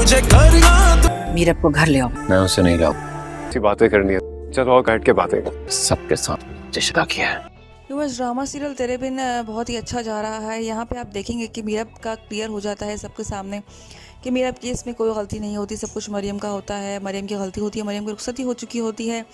मुझे करना मीरब को घर ले आओ। मैं उसे नहीं लाऊं। ऐसी बातें करनी है, चलो और बैठ के बातें कर। सबके साथ जिशा किया है। यूएस ड्रामा सीरियल तेरे बिन बहुत ही अच्छा जा रहा है। यहाँ पे आप देखेंगे कि मीरब का क्लियर हो जाता है सबके सामने कि मीरब की इसमें कोई गलती नहीं होती, सब कुछ मरियम का होता है, मरियम की गलती होती है, मरियम की रुखसती हो चुकी होती है।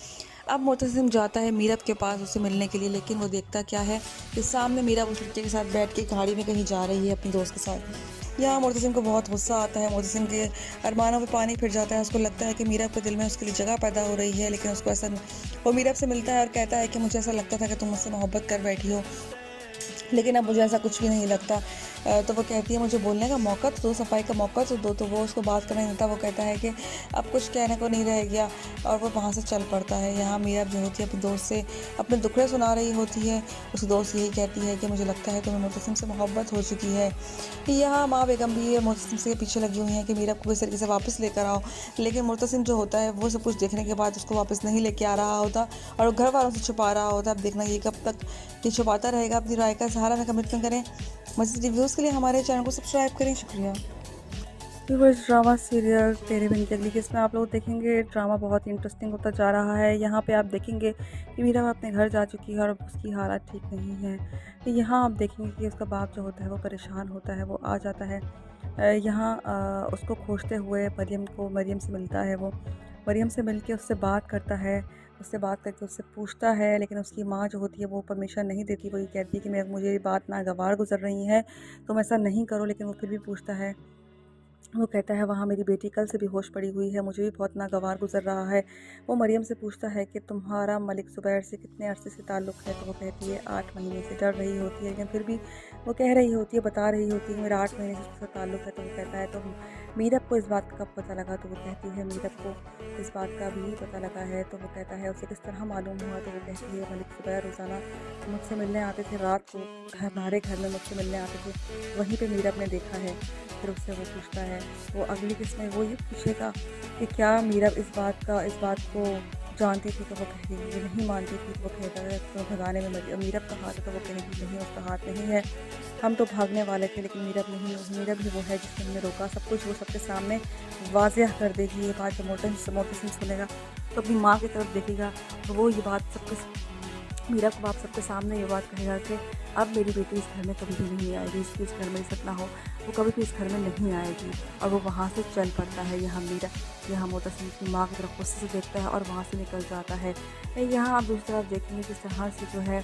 अब मुतसिम जाता है मीरब के पास उसे मिलने के लिए, लेकिन वो देखता क्या है कि सामने मीरब उस लड़के के साथ बैठ के गाड़ी में कहीं जा रही है अपनी दोस्त के साथ। यहाँ मुतसिम को बहुत गुस्सा आता है, मुतसिम के अरमानों पर पानी फिर जाता है। उसको लगता है कि मीरब के दिल में उसके लिए जगह पैदा हो रही है, लेकिन उसको ऐसा, वो मीरब से मिलता है और कहता है कि मुझे ऐसा लगता था कि तुम मुझसे मोहब्बत कर बैठी हो, लेकिन अब मुझे ऐसा कुछ भी नहीं लगता। तो वो कहती है मुझे बोलने का मौका तो दो, सफाई का मौका तो दो। तो वो उसको बात करने देता। वो कहता है कि अब कुछ कहने को नहीं रह गया और वो वहाँ से चल पड़ता है। यहाँ मीरब जो होती है अपनी दोस्त से अपने दुखड़े सुना रही होती है। उसकी दोस्त यही कहती है कि मुझे लगता है तुम्हें मुतसिम से मोहब्बत हो चुकी है। यहाँ माँ बेगम भी मुतसिम से पीछे लगी हुई है कि मीरब को किस तरीके से वापस लेकर आओ, लेकिन मुतसिम जो होता है वो सब कुछ देखने के बाद उसको वापस नहीं लेके आ रहा होता और घर वालों से छुपा रहा होता। अब देखना ये कब तक ये छुपाता रहेगा। अपनी राय का सहारा में कमिटमेंट करें। मज़ीद रिव्यूज़ के लिए हमारे चैनल को सब्सक्राइब करें। शुक्रिया। व्यूअर्स, ड्रामा सीरियल तेरे बिन की अगली किस्त में आप लोग देखेंगे ड्रामा बहुत ही इंटरेस्टिंग होता जा रहा है। यहाँ पे आप देखेंगे कि मीरा अपने घर जा चुकी है और उसकी हालत ठीक नहीं है। तो यहाँ आप देखेंगे कि उसका बाप जो होता है वो परेशान होता है, वो आ जाता है यहाँ उसको खोजते हुए मरियम से मिलता है। वो मरियम से मिल के उससे बात करता है, उससे बात करके उससे पूछता है, लेकिन उसकी माँ जो होती है वो परमिशन नहीं देती। वो ये कहती है कि मुझे ये बात नागवार गुजर रही है, तुम ऐसा नहीं करो, लेकिन वो फिर भी पूछता है। वो कहता है वहाँ मेरी बेटी कल से बेहोश पड़ी हुई है, मुझे भी बहुत नागवार गुजर रहा है। वो मरियम से पूछता है कि तुम्हारा मलिक ज़ुबैर से कितने अरसे से ताल्लुक़ है। तो वो कहती है 8 महीने से। डर रही होती है, लेकिन फिर भी वो कह रही होती है, बता रही होती है कि मेरा 8 महीने से उसके साथ ताल्लुक़ है। तो वो कहता है तो मीरब को इस बात का पता लगा। तो वो कहती है मीरब को इस बात का भी पता लगा है। तो वो कहता है उसे किस तरह मालूम हुआ। तो वो कहती है मलिक ज़ुबैर रोज़ाना मुझसे मिलने आते थे, रात को हमारे घर में मुझसे मिलने आते थे, वहीं पर मीरब ने देखा है। फिर उससे वो पूछता है, वो अगली किस्त में वो ये पूछेगा कि क्या मीरब इस बात को जानती थी। तो वो कहेगी ये नहीं मानती थी। तो वो कहता है तो भगाने में मीरब का हाथ है। तो वो कहेगी नहीं, उसका हाथ नहीं है, हम तो भागने वाले थे, लेकिन मीरब ही वो है जिसने हमें रोका। सब कुछ वो सबके सामने वाज़ेह कर देगी। ये बात जब मोटसिम सुनेगा तो अपनी माँ की तरफ देखेगा, तो वो ये बात मीरब को बाप सबके सामने ये बात कहेगा कि अब मेरी बेटी इस घर में कभी भी नहीं आएगी, इसकी इस घर में इज्जत ना हो, वो कभी भी इस घर में नहीं आएगी। और वो वहाँ से चल पड़ता है। यहाँ मुतसिम की माँ की तरफ गुस्से से देखता है और वहाँ से निकल जाता है। यहाँ आप दूसरी तरफ देखेंगे किस तरह से जो है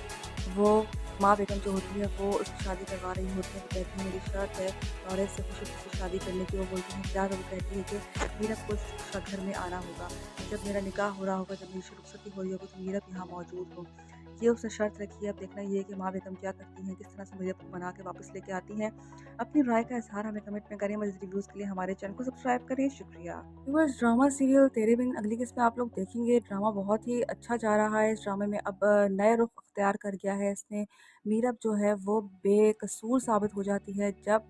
वो माँ बेगम जो होती है वो उसकी शादी करवा रही होती है। वो कहती है मेरी शर्त है औरत से खुशी से शादी करने की। वो बोलती है क्या। तो वो कहती है कि मीरब को इस घर में आना होगा, जब मेरा निकाह हो रहा होगा, जब मेरी रुखसती हो रही होगी, तो मीरब यहाँ मौजूद हो। ये उसने शर्त रखी है। अब देखना ये है कि माँ बेगम क्या करती हैं, किस तरह से मीरब को बना के वापस लेके आती हैं। अपनी राय का इजहार हमें कमेंट में करें। मज़ीद रिव्यूज़ के लिए हमारे चैनल को सब्सक्राइब करें। शुक्रिया। व्यूअर्स, ड्रामा सीरियल तेरे बिन अगली किस्त में आप लोग देखेंगे ड्रामा बहुत ही अच्छा जा रहा है। इस ड्रामे में अब नया रुख अख्तियार कर गया है इसने। मीरब जो है वो बेकसूर साबित हो जाती है जब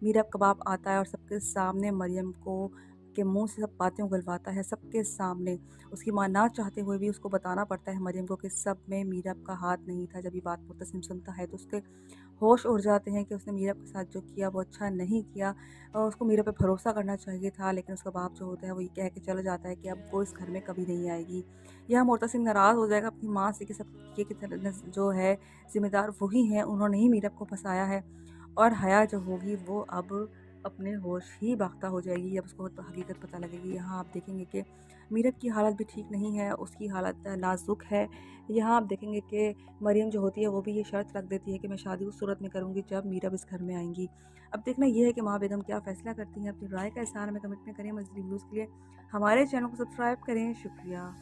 मीरब का बाप आता है और सबके सामने मरियम को के मुंह से सब बातें उगलवाता है। सबके सामने उसकी माँ ना चाहते हुए भी उसको बताना पड़ता है मरियम को कि सब में मीरब का हाथ नहीं था। जब ये बात मुतसिम सुनता है तो उसके होश उड़ जाते हैं कि उसने मीरब के साथ जो किया वो अच्छा नहीं किया और उसको मीरब पे भरोसा करना चाहिए था। लेकिन उसका बाप जो होता है वो ये कह के चला जाता है कि अब वो इस घर में कभी नहीं आएगी। यह मुतसिम नाराज़ हो जाएगा अपनी माँ से कि सब ये जो है जिम्मेदार वही हैं, उन्होंने ही मीरब को फंसाया है। और हया जो होगी वो अब अपने होश ही बाख्ता हो जाएगी जब उसको हकीकत पता लगेगी। यहाँ आप देखेंगे कि मीरब की हालत भी ठीक नहीं है, उसकी हालत नाजुक है। यहाँ आप देखेंगे कि मरियम जो होती है वो भी ये शर्त रख देती है कि मैं शादी उस सूरत में करूँगी जब मीरब इस घर में आएंगी। अब देखना ये है कि माँ बेगम क्या फ़ैसला करती हैं। अपनी राय का इज़हार हमें कमेंट में करें। मज़ीद रिव्यूज़ के लिए हमारे चैनल को सब्सक्राइब करें। शुक्रिया।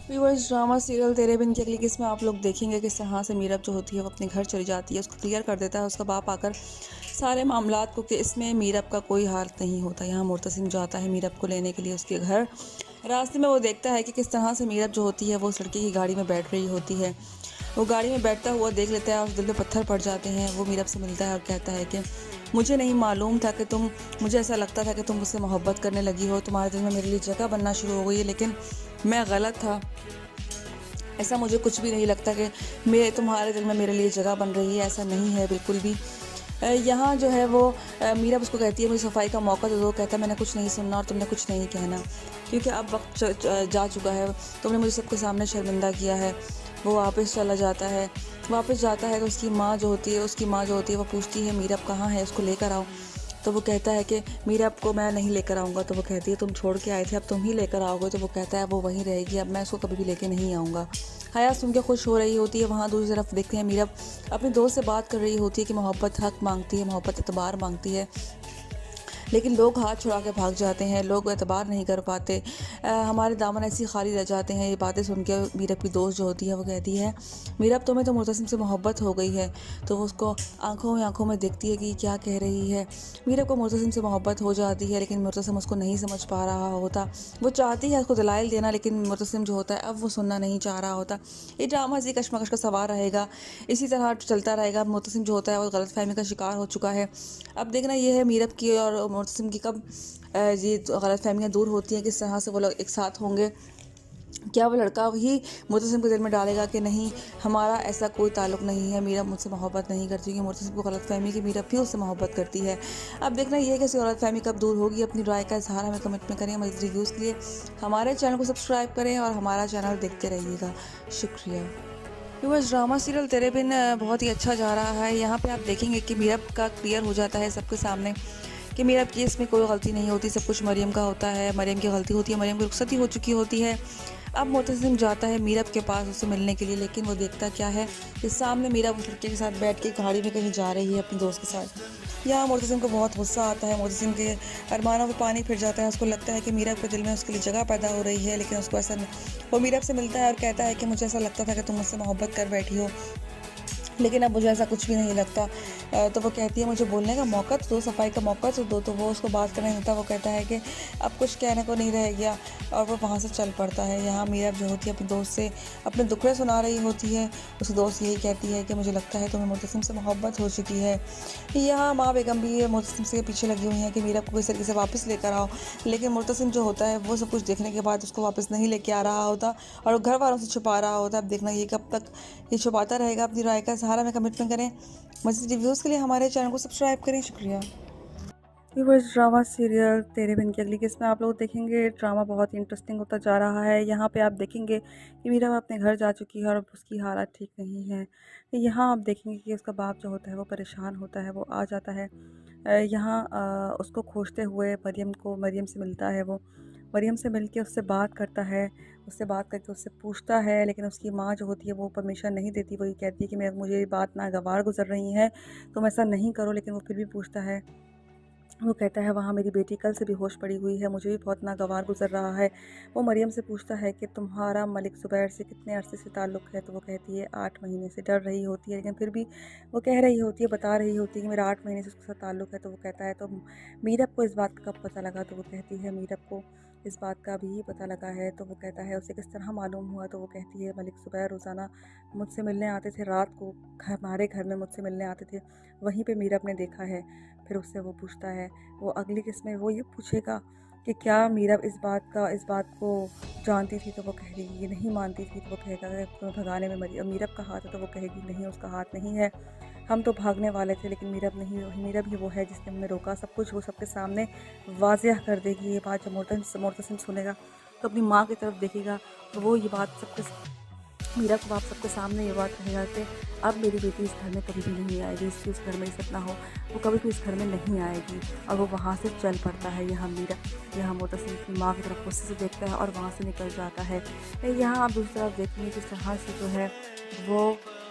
व्यूअर्स, ड्रामा सीरियल तेरे बिन की अगली किस्त में आप लोग देखेंगे किस तरह से मीरब जो होती है वो अपने घर चली जाती है। उसको क्लियर कर देता है उसका बाप आकर सारे मामलात को कि इसमें मीरब का कोई हाल नहीं होता। यहाँ मुतसिम जाता है मीरब को लेने के लिए उसके घर। रास्ते में वो देखता है कि किस तरह से मीरब जो होती है वो उस लड़के की गाड़ी में बैठ रही होती है। वो गाड़ी में बैठता हुआ देख लेता है और दिल पे पत्थर पड़ जाते हैं। वो मीरब से मिलता है और कहता है कि मुझे नहीं मालूम था कि मुझे ऐसा लगता था कि तुम मुझसे मोहब्बत करने लगी हो, तुम्हारे दिल में मेरे लिए जगह बनना शुरू हो गई है, लेकिन मैं गलत था। ऐसा मुझे कुछ भी नहीं लगता कि तुम्हारे दिल में मेरे लिए जगह बन रही है, ऐसा नहीं है बिल्कुल भी। यहाँ जो है वो मीरा उसको कहती है मुझे सफाई का मौका दे दो। कहता है मैंने कुछ नहीं सुनना और तुमने कुछ नहीं कहना, क्योंकि अब वक्त जा चुका है, तुमने मुझे सबके सामने शर्मिंदा किया है। वो वापस चला जाता है। वापस जाता है तो उसकी माँ जो होती है वो पूछती है मीरा कहाँ है, उसको लेकर आओ। तो वो कहता है कि मीरा को मैं नहीं लेकर आऊँगा। तो वो कहती है तुम छोड़ के आए थे, अब तुम ही लेकर आओगे। तो वो कहता है वो वहीं रहेगी, अब मैं उसको कभी भी लेके नहीं आऊँगा। हया सुन के खुश हो रही होती है। वहाँ दूसरी तरफ देखते हैं मीरा अपने दोस्त से बात कर रही होती है कि मोहब्बत हक मांगती है, मोहब्बत एतबार मांगती है, लेकिन लोग हाथ छुड़ा के भाग जाते हैं, लोग एतबार नहीं कर पाते। हमारे दामन ऐसे ही खाली रह जाते हैं। ये बातें सुन के मीरब की दोस्त जो होती है वो कहती है मीरब तुम्हें तो मुर्तसिम से मोहब्बत हो गई है। तो वो उसको आंखों में देखती है कि क्या कह रही है। मीरब को मुर्तसिम से मोहब्बत हो जाती है, लेकिन मुर्तसिम उसको नहीं समझ पा रहा होता। वो चाहती है उसको दलाइल देना, लेकिन मुर्तसिम जो होता है अब वो सुनना नहीं चाह रहा होता। ये ड्रामा इसी कशमकश का सवार रहेगा, इसी तरह चलता रहेगा। मुर्तसिम जो होता है वो गलतफहमी का शिकार हो चुका है। अब देखना ये है मीरब की और मुर्तसिम की कब ये गलतफहमियाँ दूर होती हैं, किस तरह से वो लोग एक साथ होंगे। क्या वो लड़का ही मुर्तसिम के दिल में डालेगा कि नहीं हमारा ऐसा कोई ताल्लुक़ नहीं है, मीरा मुझसे मोहब्बत नहीं करती, क्योंकि मुर्तसिम को गलतफहमी कि मीरा भी उससे मोहब्बत करती है। अब देखना ये है कि इस गलतफहमी कब दूर होगी। अपनी राय का इज़हार हमें कमेंट में करें। मज़ीद रिव्यूज़ के लिए हमारे चैनल को सब्सक्राइब करें और हमारा चैनल देखते रहिएगा। शुक्रिया। व्यूअर्स, ड्रामा सीरियल तेरे बिन बहुत ही अच्छा जा रहा है। यहाँ पे आप देखेंगे कि मीरब का क्लियर हो जाता है सबके सामने कि मीरब की इसमें कोई गलती नहीं होती, सब कुछ मरियम का होता है, मरियम की गलती होती है, मरियम की रुखसती हो चुकी होती है। अब मुर्तसिम जाता है मीरब के पास उससे मिलने के लिए, लेकिन वो देखता क्या है कि सामने मीरब उस लड़के के साथ बैठ के गाड़ी में कहीं जा रही है अपनी दोस्त के साथ। यहाँ मुर्तसिम को बहुत गुस्सा आता है। मुर्तसिम के अरमानों पर पानी फिर जाता है। उसको लगता है कि मीरब के दिल में उसके लिए जगह पैदा हो रही है, लेकिन उसको ऐसा नहीं। वो मीरब से मिलता है और कहता है कि मुझे ऐसा लगता था कि तुम मुझसे मोहब्बत कर बैठी हो, लेकिन अब मुझे ऐसा कुछ भी नहीं लगता। तो वो कहती है मुझे बोलने का मौका तो दो, सफाई का मौका तो दो। तो वो उसको बात करने देता। वो कहता है कि अब कुछ कहने को नहीं रह गया, और वो वहाँ से चल पड़ता है। यहाँ मीरब जो होती है अपने दोस्त से अपने दुखड़े सुना रही होती है। उसकी दोस्त यही कहती है कि मुझे लगता है तुम्हें मुर्तसिम से मोहब्बत हो चुकी है। यहाँ माँ बेगम भी मुर्तसिम से पीछे लगी हुई हैं कि मीरब को किस तरीके से वापस लेकर आओ, लेकिन मुर्तसिम जो होता है वो सब कुछ देखने के बाद उसको वापस नहीं लेके आ रहा होता और घर वालों से छुपा रहा होता। अब देखना ये कब तक ये छुपाता रहेगा। अपनी राय का सहारा में कमेंट करें। मज़ीद रिव्यूज़ के लिए हमारे चैनल को सब्सक्राइब करें। शुक्रिया। व्यूअर्स, ड्रामा सीरियल तेरे बिन की अगली किस्त में आप लोग देखेंगे ड्रामा बहुत ही इंटरेस्टिंग होता जा रहा है। यहाँ पे आप देखेंगे कि मीरा अपने घर जा चुकी है और उसकी हालत ठीक नहीं है। यहाँ आप देखेंगे कि उसका बाप जो होता है वो परेशान होता है। वो आ जाता है यहाँ उसको खोजते हुए मरियम से मिलता है। वो मरियम से मिल के उससे बात करता है, उससे बात करके उससे पूछता है, लेकिन उसकी माँ जो होती है वो परमिशन नहीं देती। वो ये कहती है कि मुझे ये बात नागवार गुजर रही है, तुम ऐसा नहीं करो। लेकिन वो फिर भी पूछता है। वो कहता है वहाँ मेरी बेटी कल से बेहोश पड़ी हुई है, मुझे भी बहुत नागवार गुजर रहा है। वो मरियम से पूछता है कि तुम्हारा मलिक ज़ुबैर से कितने अरसे से ताल्लुक़ है। तो वो कहती है 8 महीने से। डर रही होती है, लेकिन फिर भी वो कह रही होती है, बता रही होती है कि मेरा 8 महीने से उसके साथ ताल्लुक़ है। तो वो कहता है तो मीरब को इस बात का कब पता लगा। तो वो कहती है मीरब को इस बात का भी पता लगा है। तो वो कहता है उसे किस तरह मालूम हुआ। तो वो कहती है मलिक ज़ुबैर रोज़ाना मुझसे मिलने आते थे, रात को हमारे घर में मुझसे मिलने आते थे, वहीं पे मीरब ने देखा है। फिर उससे वो पूछता है, वो अगली किस्त में वो ये पूछेगा कि क्या मीरब इस बात को जानती थी। तो वो कहेगी ये नहीं मानती थी। तो वो कहेगा कि तुम्हें भगाने में मीरब का हाथ है। तो वो कहेगी नहीं, उसका हाथ नहीं है, हम तो भागने वाले थे, लेकिन मीरब ही वो है जिसने हमें रोका। सब कुछ वो सबके सामने वाज़ेह कर देगी। ये बात जब मुर्तसिम सुनेगा तो अपनी माँ की तरफ देखेगा, तो वो ये बात मीरा को आप सबके सामने ये बात कहेगा कि अब मेरी बेटी इस घर में कभी भी नहीं आएगी, इसकी उस घर में इज्जत ना हो, वो कभी भी इस घर में नहीं आएगी। और वो वहाँ से चल पड़ता है। यहाँ मुर्तसिम की माँ की तरफ गुस्से से देखता है और वहाँ से निकल जाता है। यहाँ आप दूसरी तरफ देखेंगे किस तरह से जो है वो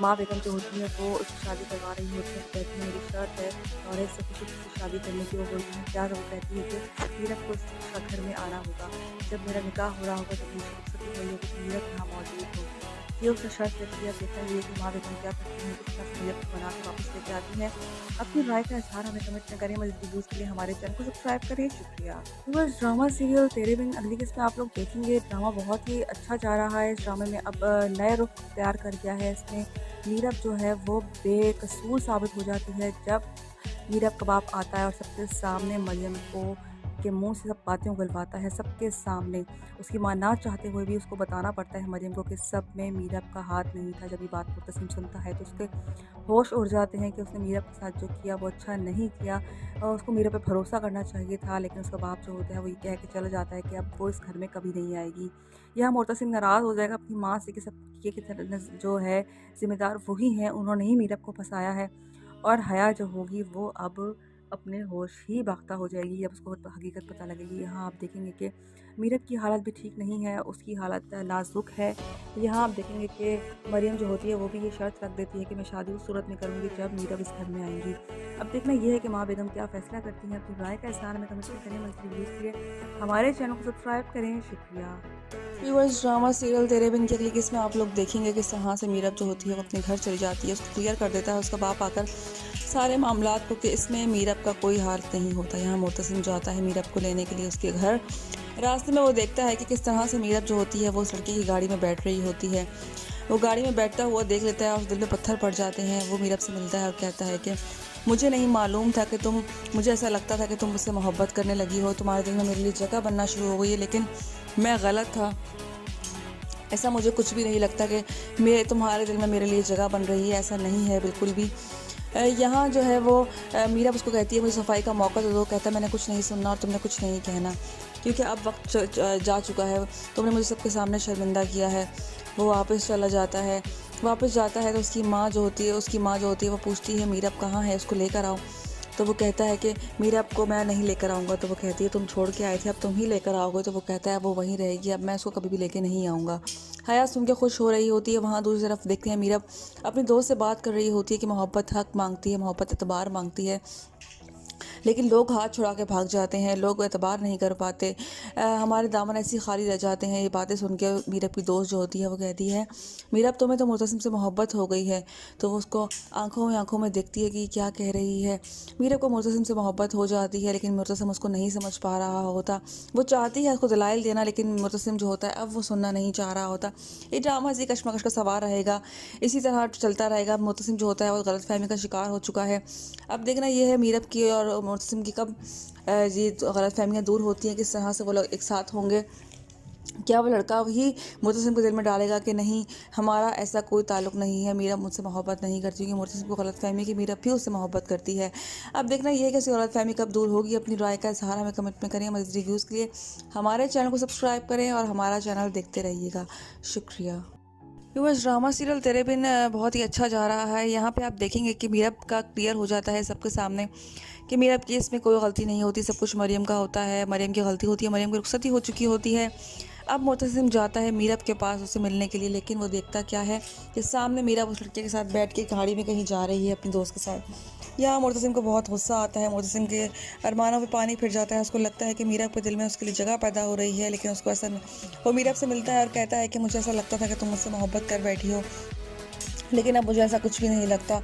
माँ बेगम जो होती है वो उसकी शादी करवा रही होती है। कहती है मेरी शर्त है और इससे किसी की शादी करने की। वो बोलती है क्या। तो वो कहती है कि मीरब को उसका घर में आना होगा, जब मेरा निकाह हो रहा होगा जब मुझे रुखसती हुई होगी तो मीरब यहाँ मौजूद हो। ये उसका शर्त रहती है। देखा ये कि माँ बेगम क्या करती हैं, किस तरह से मीरब को बना के वापस लेके आती हैं। अपनी राय का इज़हार हमें कमेंट में करें। मज़ीद रिव्यूज़ के लिए हमारे चैनल को सब्सक्राइब करें। शुक्रिया। बस ड्रामा सीरियल तेरे बिन अगली किस्त में आप लोग देखेंगे ड्रामा बहुत ही अच्छा जा रहा है। इस ड्रामे में अब नए रुख तैयार कर गया है। इसमें मीरब जो है वो बेकसूर साबित हो जाती है जब मीरब का बाप आता है और सबके सामने मरियम को के मुंह से सब बातें उगलवाता है सबके सामने। उसकी माँ ना चाहते हुए भी उसको बताना पड़ता है मरियम को कि सब में मीरब का हाथ नहीं था। जब ये बात मुर्तसिम सुनता है तो उसके होश उड़ जाते हैं कि उसने मीरब के साथ जो किया वो अच्छा नहीं किया और उसको मीरब पे भरोसा करना चाहिए था। लेकिन उसका बाप जो होता है वो ये कह के चला जाता है कि अब वो इस घर में कभी नहीं आएगी। यहाँ मुर्तसिम नाराज़ हो जाएगा अपनी माँ से कि सब ये जो है ज़िम्मेदार वही हैं, उन्होंने ही मीरब को फंसाया है। और हया जो होगी वो अब अपने होश ही बाख्ता हो जाएगी जब उसको हकीकत पता लगेगी। यहाँ आप देखेंगे कि मीरब की हालत भी ठीक नहीं है, उसकी हालत नाजुक है। यहाँ आप देखेंगे कि मरियम जो होती है वो भी ये शर्त रख देती है कि मैं शादी उस सूरत में करूँगी जब मीरब इस घर में आएंगी। अब देखना ये है कि माँ बेगम क्या फ़ैसला करती हैं। अपनी राय का इज़हार हमें कमेंट में करें। मज़ीद वीडियोज़ के लिए हमारे चैनल को सब्सक्राइब करें। शुक्रिया। व्यूअर्स, ड्रामा सीरियल तेरे बिन की अगली किस्त में आप लोग देखेंगे किस तरह से मीरब जो होती है वो अपने घर चली जाती है, उसको क्लियर कर देता है उसका बाप आकर सारे मामलात को कि इसमें मीरब का कोई हाल नहीं होता। यहाँ मुर्तसिम जाता है मीरब को लेने के लिए उसके घर। रास्ते में वो देखता है कि किस तरह से मीरब जो होती है वो उस लड़के की गाड़ी में बैठ रही होती है। वो गाड़ी में बैठता हुआ देख लेता है और उस दिल में पत्थर पड़ जाते हैं। वो मीरब से मिलता है और कहता है कि मुझे नहीं मालूम था कि मुझे ऐसा लगता था कि तुम मुझसे मोहब्बत करने लगी हो, तुम्हारे दिल में मेरे लिए जगह बनना शुरू हो गई है, लेकिन मैं गलत था। ऐसा मुझे कुछ भी नहीं लगता कि तुम्हारे दिल में मेरे लिए जगह बन रही है, ऐसा नहीं है बिल्कुल भी। यहाँ जो है वो मीरब उसको कहती है मुझे सफाई का मौका दे दो। कहता है मैंने कुछ नहीं सुनना और तुमने कुछ नहीं कहना, क्योंकि अब वक्त जा चुका है, तुमने मुझे सबके सामने शर्मिंदा किया है। वो वापस चला जाता है। वापस जाता है तो उसकी माँ जो होती है वो पूछती है मीरब कहाँ है, उसको लेकर आओ। तो वो कहता है कि मीरब को मैं नहीं लेकर आऊँगा। तो वो कहती है तुम छोड़ के आए थे, अब तुम ही लेकर आओगे। तो वो कहता है वो वहीं रहेगी, अब मैं उसको कभी भी लेके नहीं आऊँगा। हया सुन के खुश हो रही होती है। वहाँ दूसरी तरफ देखते हैं मीरब अपनी दोस्त से बात कर रही होती है कि मोहब्बत हक मांगती है, मोहब्बत एतबार मांगती है, लेकिन लोग हाथ छुड़ा के भाग जाते हैं, लोग एतबार नहीं कर पाते। हमारे दामन ऐसे खाली रह जाते हैं। ये बातें सुन के मीरब की दोस्त जो होती है वो कहती है मीरब तुम्हें तो मुर्तसिम से मोहब्बत हो गई है। तो वो उसको आंखों में देखती है कि क्या कह रही है। मीरब को मुर्तसिम से मोहब्बत हो जाती है, लेकिन मुर्तसिम उसको नहीं समझ पा रहा होता। वो चाहती है उसको दलाइल देना, लेकिन मुर्तसिम जो होता है अब वो सुनना नहीं चाह रहा होता। ये ड्रामा इसी कशमकश का सवार रहेगा, इसी तरह चलता रहेगा। मुर्तसिम जो होता है वो गलतफहमी का शिकार हो चुका है। अब देखना ये है मीरब की और मुर्तसिम की कब ये गलतफहमियाँ दूर होती हैं, किस तरह से वो लोग एक साथ होंगे। क्या वो लड़का ही मुर्तसिम को दिल में डालेगा कि नहीं हमारा ऐसा कोई ताल्लुक़ नहीं है, मीरब मुझसे मोहब्बत नहीं करती, क्योंकि मुर्तसिम को गलतफहमी कि मीरब भी उससे मोहब्बत करती है। अब देखना ये है कि गलतफहमी कब दूर होगी। अपनी राय का इज़हार हमें कमेंट में करें। मज़ीद रिव्यूज़ के लिए हमारे चैनल को सब्सक्राइब करें और हमारा चैनल देखते रहिएगा। शुक्रिया। व्यूअर्स, ड्रामा सीरियल तेरे बिन बहुत ही अच्छा जा रहा है। यहाँ पे आप देखेंगे कि मीरब का क्लियर हो जाता है सबके सामने कि मीरब की इसमें कोई गलती नहीं होती, सब कुछ मरियम का होता है, मरियम की गलती होती है, मरियम की रुखसती हो चुकी होती है। अब मुर्तसिम जाता है मीरब के पास उससे मिलने के लिए, लेकिन वो देखता क्या है कि सामने मीरब उस लड़के के साथ बैठ के गाड़ी में कहीं जा रही है अपनी दोस्त के साथ। यहाँ मुर्तसिम को बहुत गुस्सा आता है। मुर्तसिम के अरमानों पे पानी फिर जाता है। उसको लगता है कि मीरब के दिल में उसके लिए जगह पैदा हो रही है, लेकिन उसको ऐसा वो मीरब से मिलता है और कहता है कि मुझे ऐसा लगता था कि तुम मुझसे मोहब्बत कर बैठी हो, लेकिन अब मुझे ऐसा कुछ भी नहीं लगता।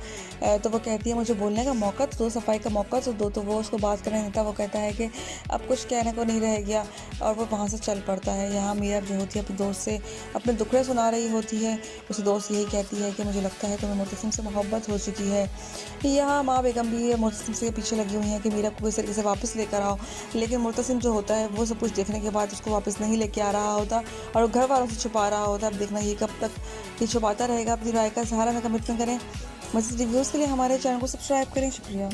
तो वो कहती है मुझे बोलने का मौका तो दो, सफाई का मौका तो दो। तो वो उसको बात करने देता। वो कहता है कि अब कुछ कहने को नहीं रह गया और वो वहाँ से चल पड़ता है। यहाँ मीरब जो होती है अपनी दोस्त से अपने दुखड़े सुना रही होती है। उसकी दोस्त यही कहती है कि मुझे लगता है तुम्हें मुर्तसिम से मोहब्बत हो चुकी है। यहाँ माँ बेगम भी मुर्तसिम से पीछे लगी हुई हैं कि मीरब को किस तरीके से वापस लेकर आओ, लेकिन मुर्तसिम जो होता है वो सब कुछ देखने के बाद उसको वापस नहीं लेके आ रहा होता और घर वालों से छुपा रहा होता। अब देखना ये कब तक ये छुपाता रहेगा। अपनी राय का सहारा में कमेंट करें। मज़ीद रिव्यूज़ के लिए हमारे चैनल को सब्सक्राइब करें। शुक्रिया।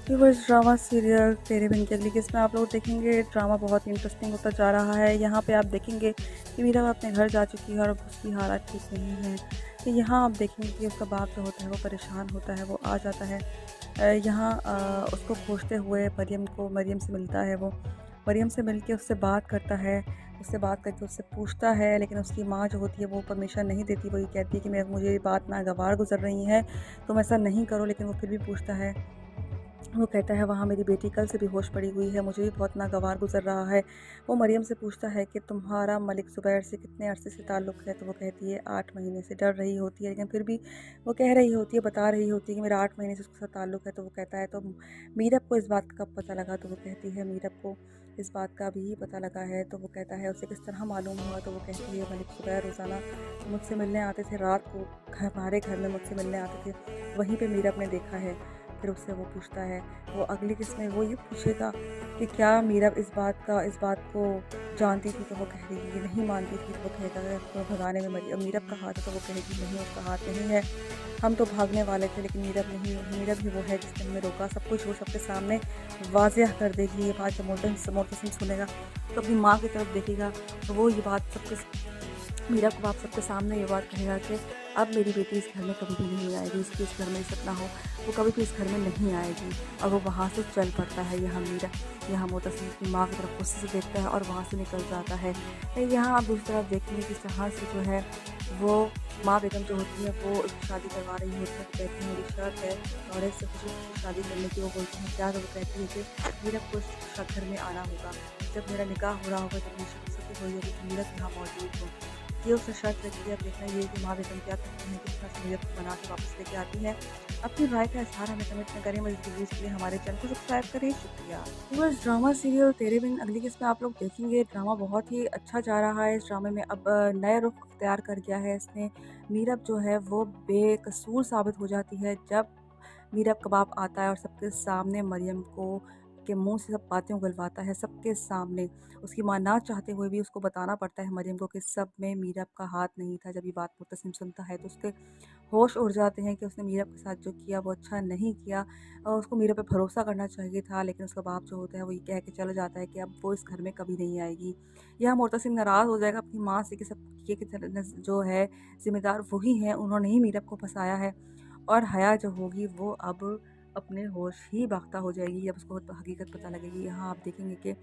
व्यूअर्स, ड्रामा सीरियल तेरे बिन की अगली किस्त में आप लोग देखेंगे ड्रामा बहुत ही इंटरेस्टिंग होता जा रहा है। यहाँ पे आप देखेंगे कि मीरा अपने घर जा चुकी है और उसकी हालत ठीक नहीं है। तो यहाँ आप देखेंगे कि उसका बाप जो होता है वो परेशान होता है। वो आ जाता है यहाँ उसको खोजते हुए मरियम से मिलता है। वो मरियम से मिल के उससे बात करता है, उससे बात करके उससे पूछता है, लेकिन उसकी माँ जो होती है वो परमिशन नहीं देती। वो ये कहती है कि मुझे ये बात नागवार गुजर रही है, तुम ऐसा नहीं करो। लेकिन वो फिर भी पूछता है। वो कहता है वहाँ मेरी बेटी कल से बेहोश पड़ी हुई है, मुझे भी बहुत नागवार गुजर रहा है। वो मरियम से पूछता है कि तुम्हारा मलिक ज़ुबैर से कितने अरसे से ताल्लुक़ है। तो वो कहती है 8 महीने से। डर रही होती है, लेकिन फिर भी वो कह रही होती है, बता रही होती है कि मेरा 8 महीने से उसके साथ ताल्लुक़ है। तो वो कहता है तो मीरब को इस बात का कब पता लगा। तो वो कहती है मीरब को इस बात का भी पता लगा है। तो वो कहता है उसे किस तरह मालूम हुआ। तो वो कहती है मलिक ज़ुबैर रोज़ाना मुझसे मिलने आते थे, रात को हमारे घर में मुझसे मिलने आते थे, वहीं पर मीरब ने देखा है। फिर उससे वो पूछता है, वो अगली किस्त में वो ये पूछेगा कि क्या मीरा इस बात को जानती थी तो वो कह रही है, नहीं मानती थी तो वो कहेगा तो भगाने में मीरब का हाथ है तो वो कहेगी नहीं उसका हाथ नहीं है, हम तो भागने वाले थे लेकिन मीरब ही वो है जिसने हमें रोका। सब कुछ वो सबके सामने वाज़िह कर देगी। ये बात जब मोहतसिम सुनेगा तो अपनी माँ की तरफ देखेगा तो वो ये बात मीरा को आप सबके सामने ये बात कहेगा कि अब मेरी बेटी इस घर में कभी भी नहीं आएगी, इसकी इस घर में सपना हो वो कभी भी इस घर में नहीं आएगी। और वो वहाँ से चल पड़ता है। यहाँ मोहतसिम की माँ की तरफ गुस्से से देखता है और वहाँ से निकल जाता है। यहाँ आप दूसरी तरफ देखेंगे किस तरह से जो है वो माँ बेगम जो होती है वो उसकी शादी करवा रही होती है। तो कहती है मेरी शर्त है और से खुशी शादी करने की। वो बोलती है क्या? तो वो कहती है कि मीरा को इस घर में आना होगा, जब मेरा निकाह हो रहा होगा, जब मेरी शादी हुई होगी तो मीरा यहाँ मौजूद हो। ये उसने शर्त रखी है। अब देखना ये कि माँ बेगम क्या करती हैं, किस तरह से मीरा को बना के वापस लेके आती है। अपनी राय का इज़हार हमें कमेंट में करें। मज़ीद वीडियोज़ के लिए हमारे चैनल को सब्सक्राइब करें। शुक्रिया। बस ड्रामा सीरियल तेरे बिन अगली किस्त में आप लोग देखेंगे। ड्रामा बहुत ही अच्छा जा रहा है। इस ड्रामे में अब नया रुख अख्तियार कर गया है इसने। मीरब जो है वो बेकसूर साबित हो जाती है जब मीरब कबाब आता है और सबके सामने मरियम को के मुंह से सब बातें उगलवाता है। सबके सामने उसकी माँ ना चाहते हुए भी उसको बताना पड़ता है मरियम को कि सब में मीरब का हाथ नहीं था। जब ये बात मुतसिम सुनता है तो उसके होश उड़ जाते हैं कि उसने मीरब के साथ जो किया वो अच्छा नहीं किया और उसको मीरब पे भरोसा करना चाहिए था। लेकिन उसका बाप जो होता है वो ये कह के चला जाता है कि अब वो इस घर में कभी नहीं आएगी। यह मुतसिम नाराज़ हो जाएगा अपनी माँ से कि सब ये जो है ज़िम्मेदार वही हैं, उन्होंने ही मीरब को फंसाया है। और हया जो होगी वो अब अपने होश ही बाख्ता हो जाएगी जब उसको हकीकत पता लगेगी। यहाँ आप देखेंगे कि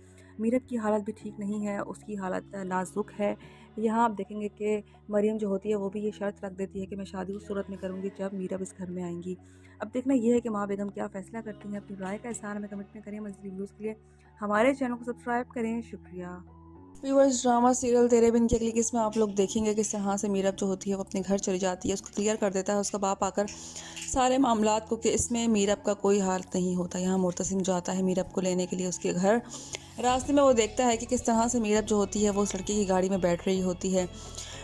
मीरब की हालत भी ठीक नहीं है, उसकी हालत नाजुक है। यहाँ आप देखेंगे कि मरियम जो होती है वो भी ये शर्त रख देती है कि मैं शादी उस सूरत में करूँगी जब मीरब इस घर में आएंगी। अब देखना ये है कि माँ बेगम क्या फ़ैसला करती हैं। अपनी राय का इज़हार हमें कमेंट में करें। मज़ीद रिव्यूज़ के लिए हमारे चैनल को सब्सक्राइब करें। शुक्रिया। व्यूअर्स, ड्रामा सीरियल तेरे बिन की अगली किस्त में आप लोग देखेंगे किस तरह से मीरब जो होती है वो अपने घर चली जाती है। उसको क्लियर कर देता है उसका बाप आकर सारे मामलात को कि इसमें मीरब का कोई हाल नहीं होता। यहाँ मुर्तसिम जाता है मीरब को लेने के लिए उसके घर। रास्ते में वो देखता है कि किस तरह से मीरब जो होती है वो उस लड़के की गाड़ी में बैठ रही होती है।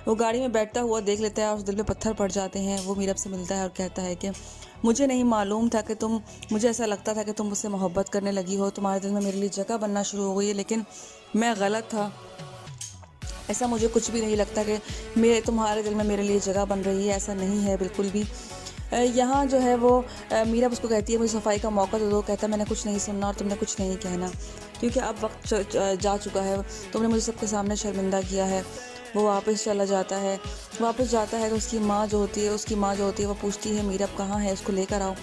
वो गाड़ी में बैठता हुआ देख लेता है और उस दिल में पत्थर पड़ जाते हैं। वो मीरब से मिलता है और कहता है कि मुझे नहीं मालूम था कि मुझे ऐसा लगता था कि तुम मुझसे मोहब्बत करने लगी हो, तुम्हारे दिल में मेरे लिए जगह बनना शुरू हो गई है, लेकिन मैं गलत था। ऐसा मुझे कुछ भी नहीं लगता कि तुम्हारे दिल में मेरे लिए जगह बन रही है, ऐसा नहीं है बिल्कुल भी। यहाँ जो है वो मीरब उसको कहती है मुझे सफाई का मौका दे दो। कहता है मैंने कुछ नहीं सुनना और तुमने कुछ नहीं कहना, क्योंकि अब वक्त जा चुका है, तुमने मुझे सबके सामने शर्मिंदा किया है। वो वापस चला जाता है। वापस जाता है तो उसकी माँ जो होती है वो पूछती है मीरब कहाँ है, उसको लेकर आओ।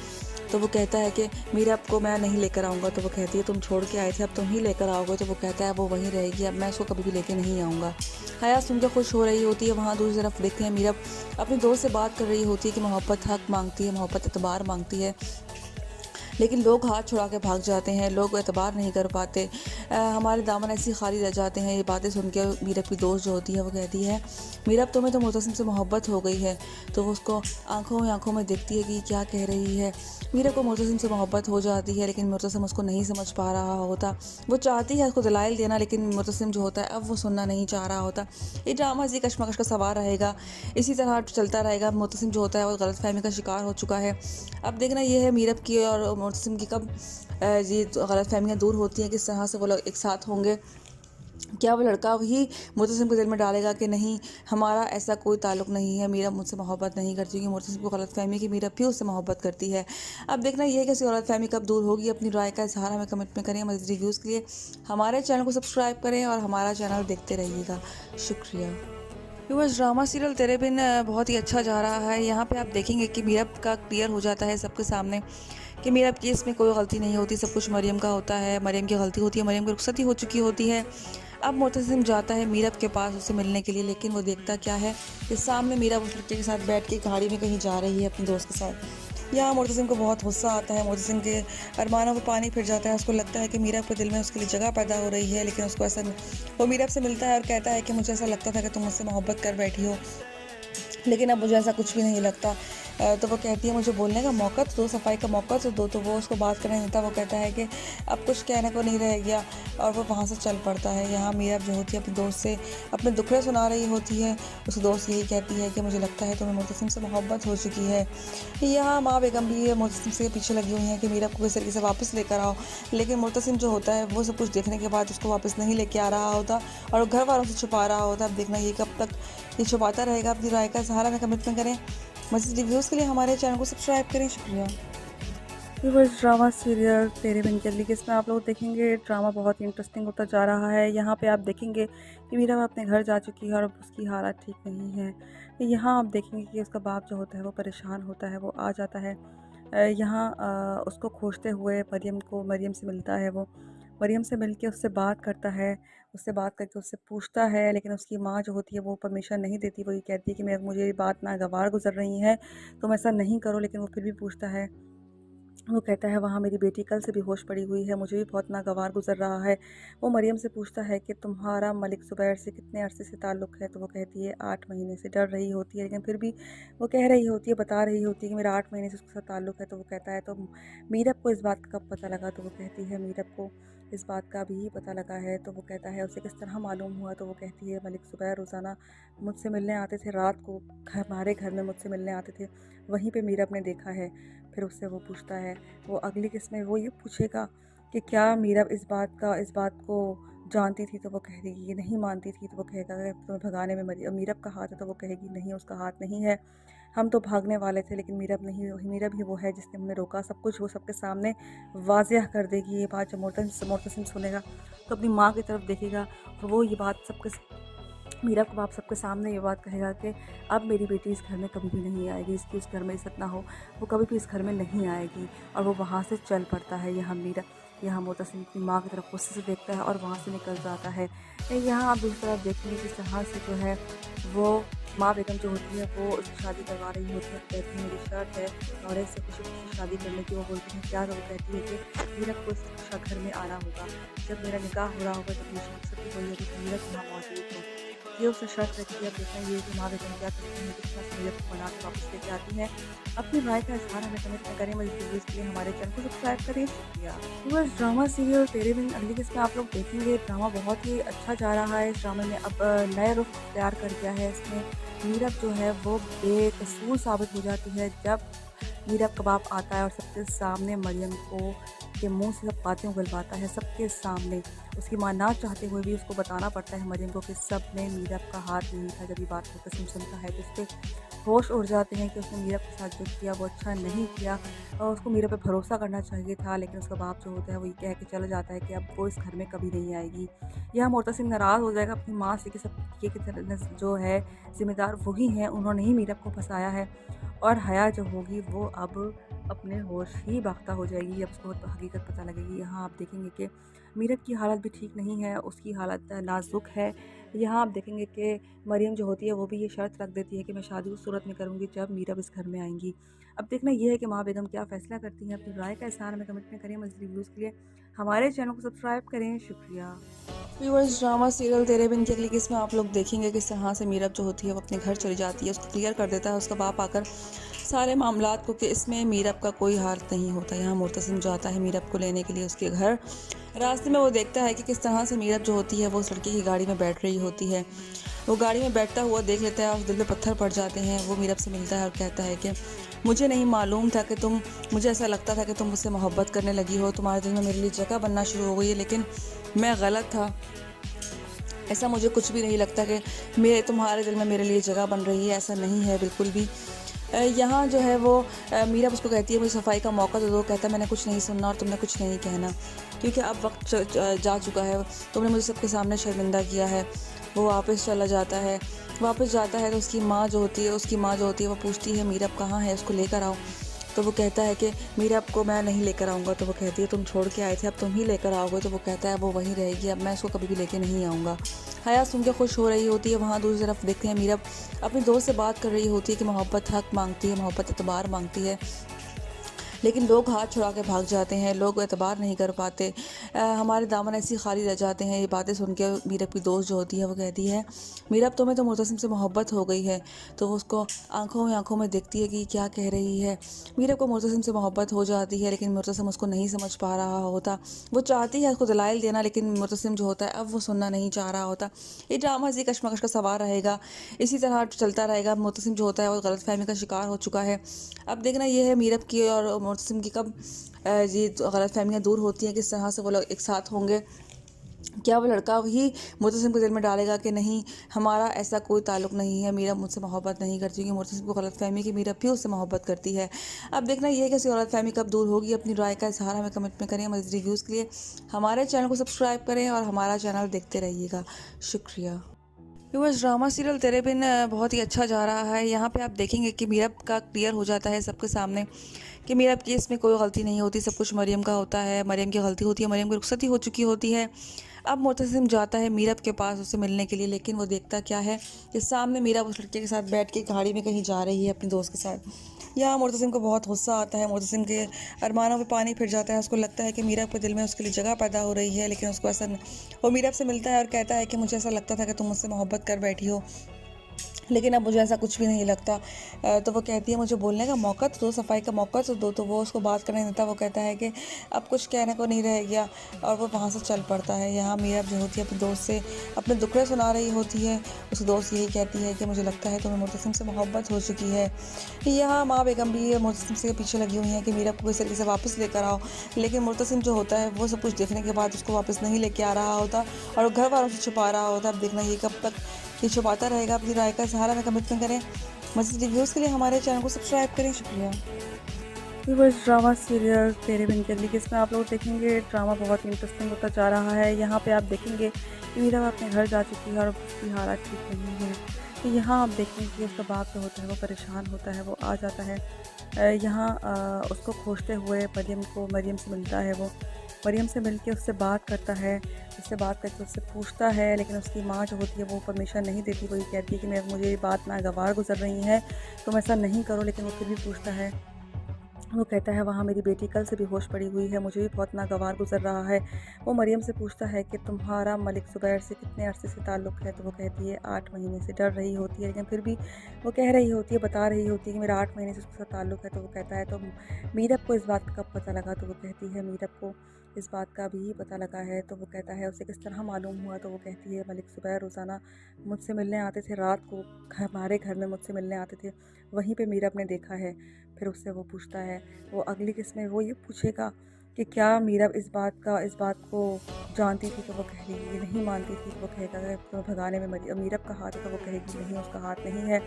तो वो कहता है कि मीरब को मैं नहीं लेकर आऊँगा। तो वो कहती है तुम छोड़ के आए थे, अब तुम ही लेकर आओगे। तो वो कहता है वो वहीं रहेगी, अब मैं उसको कभी भी लेके नहीं आऊँगा। हया सुनकर खुश हो रही होती है। वहाँ दूसरी तरफ देखते हैं मीरब अपने दोस्त से बात कर रही होती है कि मोहब्बत हक मांगती है, मोहब्बत एतबार मांगती है, लेकिन लोग हाथ छुड़ा के भाग जाते हैं, लोग एतबार नहीं कर पाते। हमारे दामन ऐसे खाली रह जाते हैं। ये बातें सुन के मीरब की दोस्त जो होती है वो कहती है मीरब तुम्हें तो मुतसिम से मोहब्बत हो गई है। तो वो उसको आंखों में देखती है कि क्या कह रही है। मीरब को मुतसिम से मोहब्बत हो जाती है, लेकिन मुतसिम उसको नहीं समझ पा रहा होता। वो चाहती है उसको दलाइल देना, लेकिन मुतसिम जो होता है अब वो सुनना नहीं चाह रहा होता। ये ड्रामा इसी कशमकश का सवार रहेगा, इसी तरह चलता रहेगा। मुतसिम जो होता है वो गलतफहमी का शिकार हो चुका है। अब देखना ये है मीरब की और मुतसिम की कब ये गलतफहमियाँ दूर होती हैं, किस तरह से वो लोग एक साथ होंगे। क्या वो लड़का ही मुतसिम के दिल में डालेगा कि नहीं हमारा ऐसा कोई ताल्लुक़ नहीं है, मीरब मुझसे मोहब्बत नहीं करती, क्योंकि मुतसिम को गलतफहमी कि मीरब भी उससे मोहब्बत करती है। अब देखना ये है कि ऐसी गलतफहमी कब दूर होगी। अपनी राय का इज़हार हमें कमेंट में करें। मज़ीद रिव्यूज़ के लिए हमारे चैनल को सब्सक्राइब करें और हमारा चैनल देखते रहिएगा। शुक्रिया। व्यूअर्स, ड्रामा सीरियल तेरे बिन बहुत ही अच्छा जा रहा है। यहाँ पे आप देखेंगे कि मीरब का क्लियर हो जाता है सबके सामने कि मीरब की इसमें कोई गलती नहीं होती, सब कुछ मरियम का होता है, मरियम की गलती होती है, मरियम की रुखसती हो चुकी होती है। अब मुतसिम जाता है मीरब के पास उससे मिलने के लिए, लेकिन वो देखता क्या है कि सामने मीरब उस लड़के के साथ बैठ के गाड़ी में कहीं जा रही है अपने दोस्त के साथ। यहाँ मुतसिम को बहुत गुस्सा आता है। मुतसिम के अरमानों पर पानी फिर जाता है। उसको लगता है कि मीरब के दिल में उसके लिए जगह पैदा हो रही है, लेकिन उसको ऐसा वो मीरब से मिलता है और कहता है कि मुझे ऐसा लगता था कि तुम मुझसे मोहब्बत कर बैठी हो, लेकिन अब मुझे ऐसा कुछ भी नहीं लगता। तो वो कहती है मुझे बोलने का मौका तो दो, सफाई का मौका तो दो। तो वो उसको बात करने देता। वो कहता है कि अब कुछ कहने को नहीं रह गया और वो वहाँ से चल पड़ता है। यहाँ मीरब जो होती है अपने दोस्त से अपने दुखड़े सुना रही होती है। उसकी दोस्त यही कहती है कि मुझे लगता है तुम्हें मुर्तसिम से मोहब्बत हो चुकी है। यहाँ माँ बेगम भी मुर्तसिम से पीछे लगी हुई हैं कि मीरब को किस तरीके से वापस लेकर आओ, लेकिन मुर्तसिम जो होता है वो सब कुछ देखने के बाद उसको वापस नहीं लेके आ रहा होता और घर वालों से छुपा रहा होता। अब देखना ये कब तक ये छुपाता रहेगा। अपनी राय का सहारा में कमेंट करें। मज़ीद रिव्यूज़ के लिए हमारे चैनल को सब्सक्राइब करें। शुक्रिया। व्यूअर्स, ड्रामा सीरियल तेरे बिन के लिए इसमें आप लोग देखेंगे ड्रामा बहुत ही इंटरेस्टिंग होता जा रहा है। यहाँ पे आप देखेंगे कि मीरा अपने घर जा चुकी है और उसकी हालत ठीक नहीं है। यहाँ आप देखेंगे कि उसका बाप जो होता है वो परेशान होता है, वो आ जाता है यहाँ उसको खोजते हुए मरियम से मिलता है। वो मरियम से मिल के उससे बात करता है, उससे बात करके उससे पूछता है, लेकिन उसकी माँ जो होती है वो परमिशन नहीं देती। वो ये कहती है कि मुझे ये बात नागवार गुजर रही है, तुम ऐसा नहीं करो। लेकिन वो फिर भी पूछता है। वो कहता है वहाँ मेरी बेटी कल से बेहोश पड़ी हुई है, मुझे भी बहुत नागवार गुजर रहा है। वो मरियम से पूछता है कि तुम्हारा मलिक ज़ुबैर से कितने अरसे से ताल्लुक़ है। तो वो कहती है 8 महीने से। डर रही होती है लेकिन फिर भी वो कह रही होती है, बता रही होती है कि मेरा 8 महीने से उसके साथ ताल्लुक़ है। तो वो कहता है तो मीरब को इस बात का कब पता लगा। तो वो कहती है मीरब को इस बात का भी पता लगा है। तो वो कहता है उसे किस तरह मालूम हुआ। तो वो कहती है मलिक ज़ुबैर रोज़ाना मुझसे मिलने आते थे, रात को हमारे घर में मुझसे मिलने आते थे, वहीं पे मीरब ने देखा है। फिर उससे वो पूछता है, वो अगली किस्त में वो ये पूछेगा कि क्या मीरब इस बात को जानती थी। तो वो कहेगी ये नहीं मानती थी। तो वो कहेगा कि तुम्हें भगाने में मीरब का हाथ है। तो वो कहेगी नहीं, उसका हाथ नहीं है, हम तो भागने वाले थे, लेकिन मीरब ही वो है जिसने हमें रोका। सब कुछ वो सबके सामने वाज़ेह कर देगी। ये बात जब मुर्तसिम सुनेगा तो अपनी माँ की तरफ देखेगा और वो ये बात मीरब का बाप सबके सामने ये बात कहेगा कि अब मेरी बेटी इस घर में कभी भी नहीं आएगी, इसकी इस घर में इज्जत ना हो, वो कभी भी इस घर में नहीं आएगी। और वो वहाँ से चल पड़ता है। यहाँ मुर्तसिम अपनी माँ की तरफ गुस्से से देखता है और वहाँ से निकल जाता है। यहाँ आप दूसरी तरफ देखेंगे किस तरह से जो है वो माँ बेगम जो होती है वो उसकी शादी करवा रही होती है। कहती है मेरी शर्त है और इससे खुशी शादी करने की। वो बोलती है क्या। तो वो कहती है कि मीरब को इस घर में आना होगा, जब मेरा निकाह हो रहा होगा जब ये शादी हुई होगी तो मीरब यहाँ मौजूद हो। ये उससे शर्त रखती है। अब देखना ये कि माँ बेगम क्या करती हैं, किस तरह से मीरब को बना के वापस लेके आती हैं। अपनी राय का इज़हार हमें कमेंट करें। मज़ीद वीडियोज़ के लिए हमारे चैनल को सब्सक्राइब करें। शुक्रिया। बस ड्रामा सीरियल तेरे बिन अगली किस्त में आप लोग देखेंगे। ड्रामा बहुत ही अच्छा जा रहा है। इस ड्रामे में अब नया रुख तैयार कर दिया है। इसमें मीरब जो है वो बेकसूर साबित हो जाती है जब मीरब का बाप आता है और सबके सामने मरियम के मुंह से सब बातें उगलवाता है। सबके सामने उसकी माँ ना चाहते हुए भी उसको बताना पड़ता है मरियम को कि सब में मीरब का हाथ नहीं था। जब ये बात मुर्तसिम सुनता है तो उसके होश उड़ जाते हैं कि उसने मीरब के साथ जो किया वो अच्छा नहीं किया और उसको मीरब पे भरोसा करना चाहिए था। लेकिन उसका बाप जो होता है वो ये कह के चला जाता है कि अब वो इस घर में कभी नहीं आएगी। यह मुर्तसिम नाराज़ हो जाएगा अपनी माँ से कि सब ये जो है ज़िम्मेदार वही हैं, उन्होंने ही मीरब को फंसाया है। और हया जो होगी वो अब अपने होश ही बाख्ता हो जाएगी जब उसको हकीकत पता लगेगी। यहाँ आप देखेंगे कि मीरब की हालत भी ठीक नहीं है, उसकी हालत नाजुक है। यहाँ आप देखेंगे कि मरियम जो होती है वो भी ये शर्त रख देती है कि मैं शादी उस सूरत में करूँगी जब मीरब इस घर में आएंगी। अब देखना ये है कि माँ बेगम क्या फ़ैसला करती हैं। अपनी राय का इज़हार हमें कमेंट में करें। मज़ीद रिव्यूज़ के लिए हमारे चैनल को सब्सक्राइब करें। शुक्रिया। व्यूअर्स, ड्रामा सीरियल तेरे बिन की अगली किस्त में आप लोग देखेंगे किस तरह से मीरब जो होती है वो अपने घर चली जाती है। उसको क्लियर कर देता है उसका बाप आकर सारे मामलात को कि इसमें मीरब का कोई हाथ नहीं होता। यहाँ मुर्तसिम जो आता है मीरब को लेने के लिए उसके घर, रास्ते में वो देखता है कि किस तरह से मीरब जो होती है वो उस लड़के की गाड़ी में बैठ रही होती है। वो गाड़ी में बैठता हुआ देख लेता है और दिल में पत्थर पड़ जाते हैं। वो मीरब से मिलता है और कहता है कि मुझे नहीं मालूम था कि मुझे ऐसा लगता था कि तुम मुझसे मोहब्बत करने लगी हो, तुम्हारे दिल में मेरे लिए जगह बनना शुरू हो गई है, लेकिन मैं गलत था। ऐसा मुझे कुछ भी नहीं लगता कि तुम्हारे दिल में मेरे लिए जगह बन रही है, ऐसा नहीं है बिल्कुल भी। यहाँ जो है वो मीरब उसको कहती है मुझे सफाई का मौका तो दो। कहता है मैंने कुछ नहीं सुनना और तुमने कुछ नहीं कहना, क्योंकि अब वक्त जा चुका है, तुमने मुझे सबके सामने शर्मिंदा किया है। वो वापस चला जाता है। वापस जाता है तो उसकी माँ जो होती है वो पूछती है मीरब कहाँ है, उसको लेकर आओ। तो वो कहता है कि मीरब को मैं नहीं लेकर आऊँगा। तो वो कहती है तुम छोड़ के आए थे, अब तुम ही लेकर आओगे। तो वो कहता है वो वहीं रहेगी, अब मैं उसको कभी भी लेके नहीं आऊँगा। हया सुन के खुश हो रही होती है। वहाँ दूसरी तरफ देखते हैं मीरब अपनी दोस्त से बात कर रही होती है कि मोहब्बत हक मांगती है, मोहब्बत एतबार मांगती है। लेकिन लोग हाथ छुड़ा के भाग जाते हैं, लोग एतबार नहीं कर पाते। हमारे दामन ऐसे ही खाली रह जाते हैं। ये बातें सुन के मीरब की दोस्त जो होती है वो कहती है, मीरब तुम्हें तो मुर्तसिम से मोहब्बत हो गई है। तो वो उसको आंखों में देखती है कि क्या कह रही है। मीरब को मुर्तसिम से मोहब्बत हो जाती है, लेकिन मुर्तसिम उसको नहीं समझ पा रहा होता। वो चाहती है उसको दलाइल देना, लेकिन मुर्तसिम जो होता है अब वो सुनना नहीं चाह रहा होता। ये ड्रामा इसी कश्मकश का सवार रहेगा, इसी तरह चलता रहेगा। मुर्तसिम जो होता है वो गलतफहमी का शिकार हो चुका है। अब देखना ये है मीरब की और मुर्तसिम की कब ये गलतफहमियाँ दूर होती हैं, किस तरह से वो लोग एक साथ होंगे। क्या वो लड़का ही मुर्तसिम के दिल में डालेगा कि नहीं, हमारा ऐसा कोई ताल्लुक नहीं है, मीरब मुझसे मोहब्बत नहीं करती, क्योंकि मुर्तसिम को गलतफहमी कि मीरब भी उससे मोहब्बत करती है। अब देखना ये है कि उसकी गलतफहमी कब दूर होगी। अपनी राय का इजहार हमें कमेंट में करें। मज़ीद रिव्यूज़ के लिए हमारे चैनल को सब्सक्राइब करें और हमारा चैनल देखते रहिएगा। शुक्रिया। व्यूअर्स, ड्रामा सीरियल तेरे बिन बहुत ही अच्छा जा रहा है। यहाँ पे आप देखेंगे कि मीरब का क्लियर हो जाता है सबके सामने कि मीरब की इसमें कोई गलती नहीं होती, सब कुछ मरियम का होता है, मरियम की गलती होती है, मरियम की रुखसती हो चुकी होती है। अब मुर्तसिम जाता है मीरब के पास उससे मिलने के लिए, लेकिन वो देखता क्या है कि सामने मीरब उस लड़के के साथ बैठ के गाड़ी में कहीं जा रही है अपनी दोस्त के साथ। यहाँ मुर्तसिम को बहुत गुस्सा आता है, मुर्तसिम के अरमानों पे पानी फिर जाता है। उसको लगता है कि मीरब के दिल में उसके लिए जगह पैदा हो रही है, लेकिन उसको ऐसा वो मीरब से मिलता है और कहता है कि मुझे ऐसा लगता था कि तुम मुझसे मोहब्बत कर बैठी हो, लेकिन अब मुझे ऐसा कुछ भी नहीं लगता। तो वो कहती है मुझे बोलने का मौका तो दो, सफाई का मौका तो दो। तो वो उसको बात करने नहीं देता। वो कहता है कि अब कुछ कहने को नहीं रह गया, और वो वहाँ से चल पड़ता है। यहाँ मीरब जो होती है अपनी दोस्त से अपने दुखड़े सुना रही होती है। उसकी दोस्त यही कहती है कि मुझे लगता है तुम्हें मुर्तसिम से मोहब्बत हो चुकी है। यहाँ माँ बेगम भी मुर्तसिम से पीछे लगी हुई हैं कि मीरब को किस तरीके से वापस लेकर आओ, लेकिन मुर्तसिम जो होता है वो सब कुछ देखने के बाद उसको वापस नहीं लेके आ रहा होता और घर वालों से छुपा रहा होता। अब देखना ये कब तक ये छुपाता रहेगा। अपनी राय का सहारा में कमेंट करें। मज़ीद रिव्यूज़ के लिए हमारे चैनल को सब्सक्राइब करें। शुक्रिया। व्यूअर्स, ड्रामा सीरियल तेरे बिन जल्दी के इसमें आप लोग देखेंगे ड्रामा बहुत ही इंटरेस्टिंग होता जा रहा है। यहाँ पे आप देखेंगे कि मीरा अपने घर जा चुकी है और उसकी हालत ठीक नहीं है। तो यहाँ आप देखेंगे कि उसका बाप जो होता है वो परेशान होता है, वो आ जाता है यहाँ उसको खोजते हुए मरियम से मिलता है। वो मरियम से मिलके उससे बात करता है, उससे बात करके उससे पूछता है, लेकिन उसकी माँ जो होती है वो परमिशन नहीं देती। वो ये कहती है कि मुझे ये बात नागवार गुजर रही है, तुम ऐसा नहीं करो, लेकिन वो फिर भी पूछता है। वो कहता है वहाँ मेरी बेटी कल से बेहोश पड़ी हुई है, मुझे भी बहुत नागवार गुजर रहा है। वो मरियम से पूछता है कि तुम्हारा मलिक ज़ुबैर से कितने अरसे से ताल्लुक़ है। तो वो कहती है 8 महीने से। डर रही होती है, लेकिन फिर भी वो कह रही होती है, बता रही होती है कि मेरा 8 महीने से उसके साथ ताल्लुक़ है। तो वो कहता है तो मीरब को इस बात का कब पता लगा। तो वो कहती है मीरब को इस बात का भी पता लगा है। तो वो कहता है उसे किस तरह मालूम हुआ। तो वो कहती है मलिक ज़ुबैर रोज़ाना मुझसे मिलने आते थे, रात को हमारे घर में मुझसे मिलने आते थे, वहीं पे मीरब ने देखा है। फिर उससे वो पूछता है, वो अगली किस्त में वो ये पूछेगा कि क्या मीरब इस बात को जानती थी। तो वो कहेगी नहीं मानती थी। तो वो कहेगा कि तुम्हें भगाने में मीरब का हाथ है। तो वो कहेगी नहीं, उसका हाथ नहीं है,